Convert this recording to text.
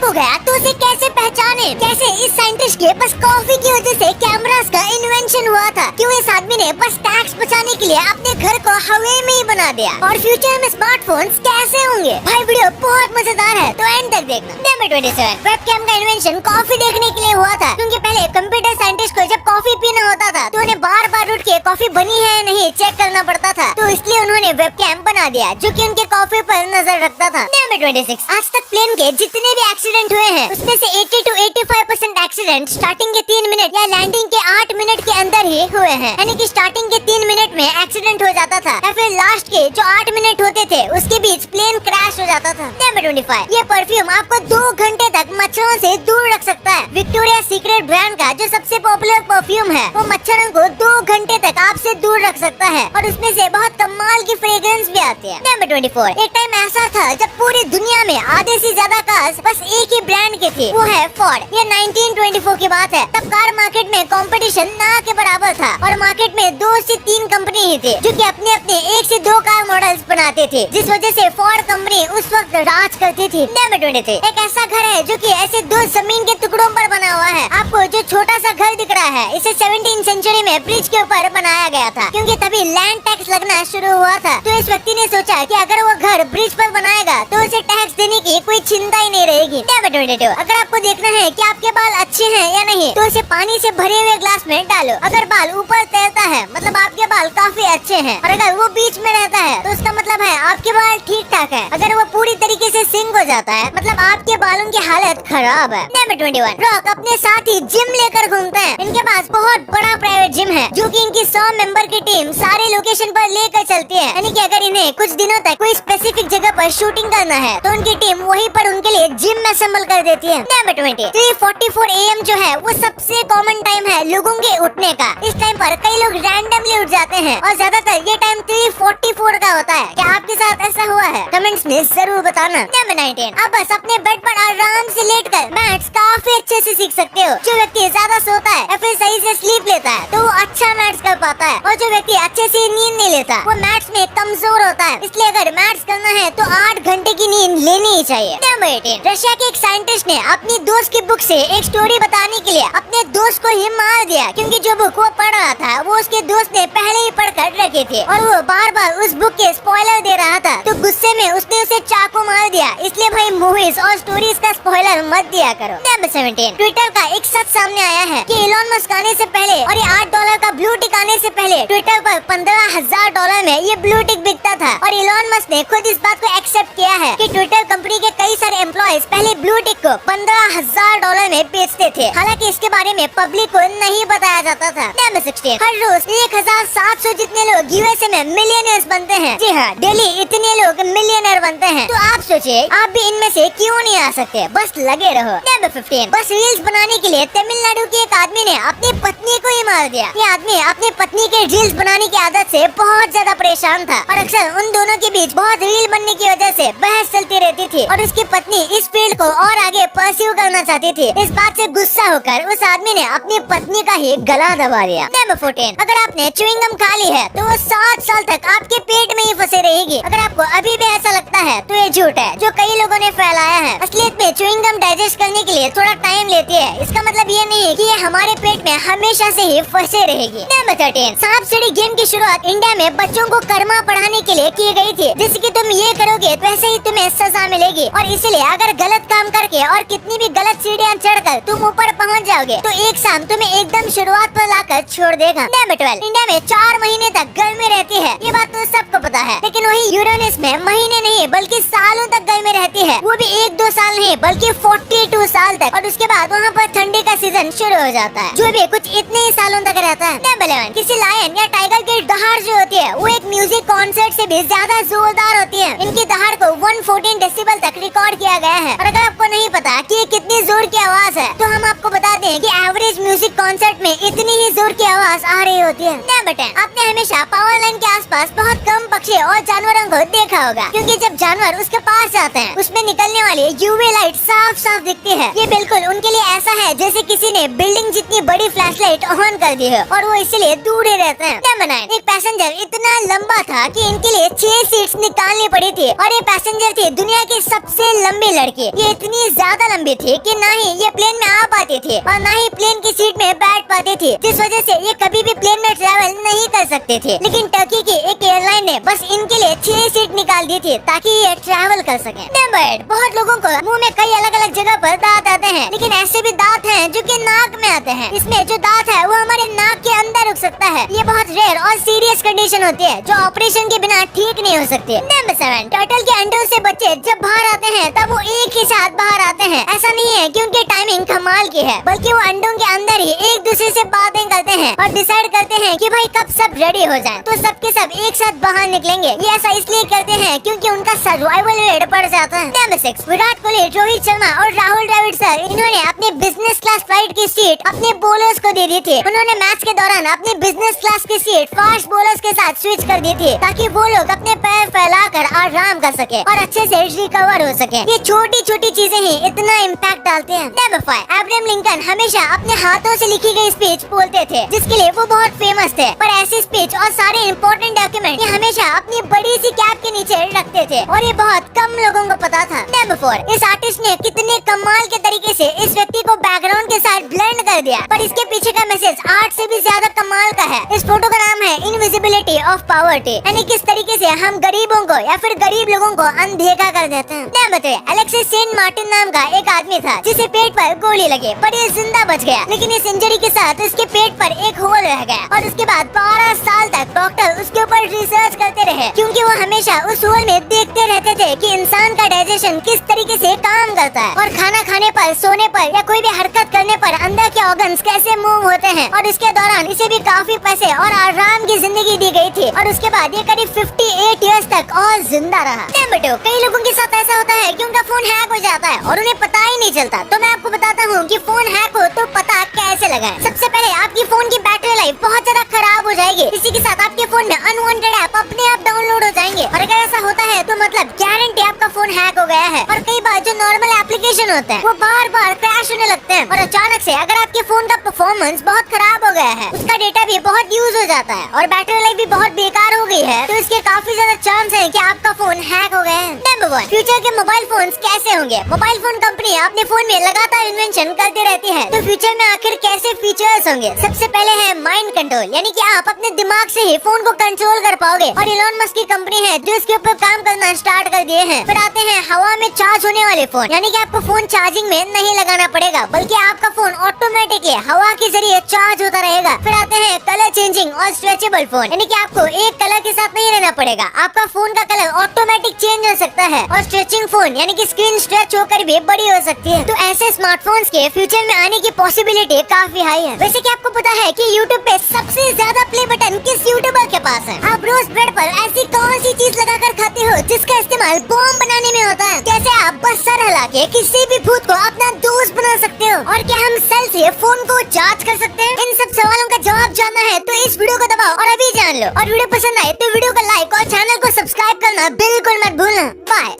हो गया तो उसे कैसे पहचाने? कैसे इस साइंटिस्ट के बस कॉफी की वजह से कैमरास का इन्वेंशन हुआ था? क्यों इस आदमी ने बस टैक्स बचाने के लिए अपने घर को हवा में ही बना दिया? और फ्यूचर में स्मार्टफोन्स कैसे होंगे? भाई वीडियो बहुत मजेदार है, तो एंड तक देखना। नंबर 27, वेबकैम का इन्वेंशन कॉफी देखने के लिए हुआ था, क्योंकि पहले कंप्यूटर साइंटिस्ट को जब कॉफी पीना होता था तो उन्हें बार बार उठ के कॉफी बनी है या नहीं चेक करना पड़ता था, तो इसलिए उन्होंने वेबकैम बना दिया जो कि उनके कॉफी पर नजर रखता था। नंबर 26, आज तक प्लेन के जितने भी एक्सीडेंट हुए हैं उसमें से 80 to 85% एक्सीडेंट स्टार्टिंग के 3 मिनट या लैंडिंग के 8 मिनट के अंदर ही हुए हैं, यानी कि स्टार्टिंग के 3 मिनट में एक्सीडेंट हो जाता था या फिर लास्ट के जो 8 मिनट होते थे उसके बीच प्लेन क्रैश हो जाता था। नंबर 25, ये परफ्यूम आपको 2 घंटे तक मच्छरों से दूर रख सकता है। विक्टोरिया सीक्रेट ब्रांड का जो सबसे पॉपुलर परफ्यूम है वो मच्छरों को 2 घंटे तक आपसे दूर रख सकता है और उसमें से बहुत कमाल की फ्रेग्रेंस भी आती है। नंबर 24, एक टाइम ऐसा था जब पूरी दुनिया में आधे से ज्यादा कार्स बस एक ही ब्रांड के थे, वो है फोर्ड। ये 1924 की बात है, तब कार मार्केट में कंपटीशन ना के बराबर था और मार्केट में 2 से 3 कंपनी ही थे जो कि अपने अपने 1 से 2 कार मॉडल्स बनाते थे, जिस वजह से फोर्ड कंपनी उस वक्त राज करती थी। नंबर 23, एक ऐसा घर है जो कि ऐसे 2 जमीन के टुकड़ों पर बना हुआ है। आपको जो छोटा सा घर दिख रहा है इसे 17वीं सेंचुरी में ब्रिज के ऊपर बनाया गया था, क्योंकि तभी लैंड टैक्स लगना शुरू हुआ था। तो इस व्यक्ति ने सोचा कि अगर वो घर ब्रिज पर बनाएगा तो उसे टैक्स देने की कोई चिंता ही नहीं रहेगी। नंबर 22, अगर आपको देखना है कि आपके बाल अच्छे हैं या नहीं तो उसे पानी से भरे हुए ग्लास में डालो। अगर बाल ऊपर तैरता है मतलब आपके बाल काफी अच्छे हैं, और अगर वो बीच में रहता है तो उसका मतलब है आपके बाल ठीक ठाक है। अगर वो पूरी तरीके से सिंक हो जाता है मतलब आपके बालों की हालत खराब है। नंबर 21, रॉक अपने साथ ही जिम लेकर घूमते हैं। इनके पास बहुत बड़ा प्राइवेट जिम है जो कि इनकी 100 मेंबर की टीम सारे लोकेशन पर लेकर चलती है, यानी कि अगर इन्हें कुछ दिनों तक कोई स्पेसिफिक जगह पर शूटिंग करना है तो उनकी टीम वहीं पर उनके लिए जिम असेंबल कर देती है। नंबर 20, 3:44 AM जो है वो सबसे कॉमन टाइम है लोगों के उठने का। इस टाइम पर कई लोग रैंडमली उठ जाते हैं और ज्यादातर ये टाइम 3:44 का होता है। क्या आपके साथ ऐसा हुआ है? कमेंट्स में जरूर बताना। नंबर 19, आप बस अपने बेड पर आराम से लेटकर मैथ्स काफी अच्छे से सीख सकते हो। जो व्यक्ति ज्यादा सोता है या फिर सही से स्लीप लेता है तो वो अच्छा मैथ्स कर पाता है, और जो व्यक्ति अच्छे से नींद नहीं लेता वो मैथ्स में कमजोर होता है। इसलिए अगर मैथ्स करना है तो 8 घंटे की नींद लेनी ही चाहिए। नंबर 18, रशिया के एक साइंटिस्ट ने अपनी दोस्त की बुक से एक स्टोरी बताने के लिए अपने दोस्त को ही मार दिया, क्योंकि जो बुक वो पढ़ रहा था वो उसके दोस्त ने पहले ही पढ़ कर रखे थे और वो बार बार उस बुक के स्पॉइलर दे रहा था, तो गुस्से में उसने उसे चाकू मार दिया। इसलिए भाई मूवीज और स्टोरीज का स्पॉइलर मत दिया करो। नंबर 17, ट्विटर का एक सच सामने आया है कि इलॉन मस्क आने से पहले और ये $8 का ब्लू टिक आने से पहले ट्विटर पर $15,000 में ये ब्लू टिक बिकता था, और इलॉन मस्क ने खुद इस बात को एक्सेप्ट किया है कि ट्विटर कंपनी के कई सारे एम्प्लॉयज पहले ब्लू टिक को $15,000 में बेचते थे। हालांकि इसके बारे में पब्लिक को नहीं बताया जाता था। नंबर 16, हर रोज 1700 जितने लोग यूएसए में मिलियनर्स बनते हैं। जी हाँ, डेली इतने लोग मिलियनर बनते हैं। तो आप सोचिए आप भी इनमें से क्यों नहीं आ सकते, बस लगे रहो। नंबर 15, बस रील्स बनाने के लिए तमिलनाडु के एक आदमी ने अपनी पत्नी को ही मार दिया। ये आदमी अपनी पत्नी के रील्स बनाने की आदत से बहुत ज्यादा परेशान था और अक्सर उन दोनों के बीच बहुत रील बनने की वजह से बहस चलती रहती थी और उसकी पत्नी इस फील्ड को और आगे परस्यू करना चाहती थी। इस बात से गुस्सा होकर उस आदमी ने अपनी पत्नी का ही गला दबा दिया। नंबर 14, अगर आपने च्युइंग गम खा ली है तो वो 7 साल तक आपके पेट में ही फंसे रहेगी। अगर आपको अभी भी ऐसा लगता है तो ये झूठ है जो कई लोगों ने फैलाया है। असलियत में च्युइंग गम डाइजेस्ट करने के लिए थोड़ा टाइम लेती है। इसका मतलब ये नहीं कि ये हमारे पेट में हमेशा से ही फंसे रहेगी। नंबर 13, सांप सीढ़ी गेम की शुरुआत इंडिया में बच्चों को कर्मा पढ़ाने के लिए की गई थी, जैसे कि तुम ये करोगे तो ऐसे ही तुम्हें सजा मिलेगी, और इसलिए अगर गलत काम करके और कितनी भी गलत सीढ़ियाँ चढ़कर तुम ऊपर पहुँच जाओगे तो एक शाम तुम्हें एकदम शुरुआत पर लाकर छोड़ देगा। नंबर 12, इंडिया में 4 महीने तक गर्मी रहती है, ये बात तो सबको पता है, लेकिन वही यूरेनस में महीने नहीं बल्कि सालों तक गर्मी रहती है, वो भी 1-2 साल नहीं बल्कि 42 साल तक, और उसके बाद वहाँ पर ठंडी का सीजन शुरू हो जाता है जो भी कुछ इतने ही सालों तक रहता है। नंबर 11, किसी लायन या टाइगर की दहाड़ जो होती है वो एक म्यूजिक कॉन्सर्ट से भी ज्यादा जोरदार होती है। इनकी दहाड़ को 114 डेसिबल तक रिकॉर्ड किया गया है, और अगर आपको नहीं पता कि ये कितनी जोर की आवाज है तो हम आपको बता दें कि एवरेज म्यूजिक कॉन्सर्ट में इतनी ही जोर की आवाज आ रही होती है। नंबर 10, आपने हमेशा पावर लाइन के आसपास बहुत कम पक्षी और जानवरों को देखा होगा, क्योंकि जब जानवर उसके पास जाते हैं उसमें निकलने वाली यूवी लाइट साफ साफ दिखती है। ये बिल्कुल उनके लिए ऐसा है जैसे किसी ने बिल्डिंग जितनी बड़ी फ्लैश लाइट ऑन कर दी है और वो इसलिए दूर ही रहते हैं। नंबर 9, एक पैसेंजर इतना लंबा था कि इनके लिए 6 सीट्स निकालनी पड़ी थी और ये पैसेंजर थी दुनिया की सबसे लंबी लड़की। ये इतनी ज्यादा लंबी थी कि ना ही ये प्लेन में आ पाती थी और ना ही प्लेन की सीट में बैठ पाती थी, जिस वजह से ये कभी भी प्लेन में ट्रैवल नहीं कर सकते थे। लेकिन टर्की की एक एयरलाइन ने बस इनके लिए 6 सीट निकाल दी थी ताकि ये ट्रैवल कर सके। नंबर 8, बहुत लोगों को मुंह में कई अलग अलग जगह पर दांत आते हैं, लेकिन ऐसे भी दांत हैं जो कि नाक में आते हैं। इसमें जो दांत है वो हमारे नाक के अंदर रुक सकता है। ये बहुत रेयर और सीरियस कंडीशन होती है जो ऑपरेशन के बिना ठीक नहीं हो सकती। नंबर 7, टर्टल के अंडों से बच्चे जब बाहर आते हैं तब वो एक ही साथ बाहर आते हैं। ऐसा नहीं है कि उनकी टाइमिंग कमाल की है, बल्कि वो अंडों के अंदर ही एक दूसरे से बातें करते हैं और डिसाइड करते हैं कि भाई कब सब रेडी हो जाए तो सबके सब एक साथ बाहर निकलेंगे। ये ऐसा इसलिए करते हैं क्योंकि उनका सर्वाइवल रेट बढ़ जाता है। नंबर 6, विराट कोहली, रोहित शर्मा और राहुल द्रविड़ सर, इन्होंने अपने बिजनेस क्लास फ्लाइट की सीट अपने बॉलर्स को दे दी थी। उन्होंने मैच के दौरान अपनी बिजनेस क्लास की सीट फास्ट बॉलर्स के साथ स्विच कर दी थी ताकि वो लोग अपने पैर फैलाकर आराम कर सके और अच्छे से रिकवर हो सके। ये छोटी छोटी चीजें ही इतना इम्पैक्ट डालते हैं। नंबर 5, अब्राहम लिंकन हमेशा अपने हाथों से लिखी गई स्पीच बोलते थे जिसके लिए वो बहुत फेमस थे, पर ऐसी स्पीच और सारे इम्पोर्टेंट डॉक्यूमेंट ये हमेशा अपनी बड़ी सी कैप के नीचे रखते थे और ये बहुत कम लोगों को पता था। नंबर 4, इस आर्टिस्ट ने कितने कमाल के तरीके से इस व्यक्ति को बैकग्राउंड के साथ ब्लेंड कर दिया, पर इसके पीछे का मैसेज आर्ट से भी ज्यादा कमाल का है। इस फोटो का नाम है इनविजिबिलिटी ऑफ पॉवर्टी, यानी किस तरीके से हम गरीबों को या फिर गरीब लोगों को अनदेखा कर देते हैं। नंबर 3, अलेक्सिस सेंट मार्टिन नाम का एक आदमी था जिसे पेट पर गोली लगी, पर ये जिंदा बच गया, लेकिन इस इंजरी के साथ उसके पेट पर एक होल रह गया और उसके बाद 12 साल तक डॉक्टर उसके ऊपर रिसर्च करते रहे क्योंकि वो हमेशा उस होल में देखते रहते थे कि इंसान का डाइजेशन किस तरीके से काम करता है और खाना खाने पर, सोने पर या कोई भी हरकत करने पर अंदर के ऑर्गन्स कैसे मूव होते हैं। और इसके दौरान इसे भी काफी पैसे और आराम की जिंदगी दी गई थी और उसके बाद ये करीब 58 इयर्स तक और जिंदा रहा। नंबर 2, कई लोगों के साथ ऐसा होता है कि उनका फोन हैक हो जाता है और उन्हें पता ही नहीं चलता। तो मैं आपको बताता हूँ कि फोन हैक हो तो पता कैसे लगाएं। सबसे पहले आपकी फोन की बैटरी लाइफ बहुत ज्यादा खराब हो जाएगी, इसी के साथ आपके फोन में अनवांटेड ऐप अपने आप डाउनलोड हो जाएंगे और अगर ऐसा होता है तो मतलब गारंटी आपका फोन हैक हो गया है। और कई बार जो नॉर्मल एप्लीकेशन होते हैं वो बार बार क्रैश होने लगते हैं और अचानक से अगर आपके फोन का परफॉर्मेंस बहुत खराब हो गया है, उसका डेटा भी बहुत यूज हो जाता है और बैटरी लाइफ भी बहुत बेकार हो गई है, तो इसके काफी ज्यादा चांस है कि आपका फोन हैक हो गया है। नंबर 1, फ्यूचर के मोबाइल फोन्स कैसे होंगे। मोबाइल फोन कंपनी अपने फोन में लगातार इन्वेंशन करती रहती है, तो फ्यूचर में आखिर कैसे फीचर्स होंगे। सबसे पहले है माइंड कंट्रोल, यानी कि आप अपने दिमाग से ही फोन को कंट्रोल कर पाओगे और इलॉन मस्क की कंपनी है जो इसके ऊपर काम करना स्टार्ट कर दिए हैं। फिर आते हैं हवा में चार्ज होने वाले फोन, यानी कि आपको फोन चार्जिंग में नहीं लगाना पड़ेगा बल्कि आपका फोन ऑटोमेटिकली हवा के जरिए चार्ज होता रहेगा। फिर आते हैं कलर चेंजिंग और स्ट्रेचेबल फोन, यानी कि आपको एक कलर के साथ नहीं रहना पड़ेगा, आपका फोन का कलर ऑटोमेटिक चेंज हो सकता है। और स्ट्रेचिंग फोन, यानी कि स्क्रीन स्ट्रेच होकर भी बड़ी हो सकती है। तो ऐसे स्मार्टफोन्स के फ्यूचर में आने की पॉसिबिलिटी काफी हाई है। वैसे कि आपको पता है कि YouTube पे सबसे ज्यादा प्ले बटन किस यूट्यूबर के पास है। आप रोज ब्रेड पर ऐसी कौन सी चीज लगाकर खाते हो जिसका इस्तेमाल बॉम्ब बनाने में होता है। कैसे आप बस सर हिला के किसी भी भूत को अपना दोस्त बना सकते हो और क्या हम सेल से फोन को चार्ज कर सकते हैं। इन सब सवालों का जवाब जानना है तो इस वीडियो को दबाओ और अभी जान लो। और वीडियो पसंद आए तो वीडियो को लाइक और चैनल को सब्सक्राइब करना बिल्कुल मत भूलना। बाय।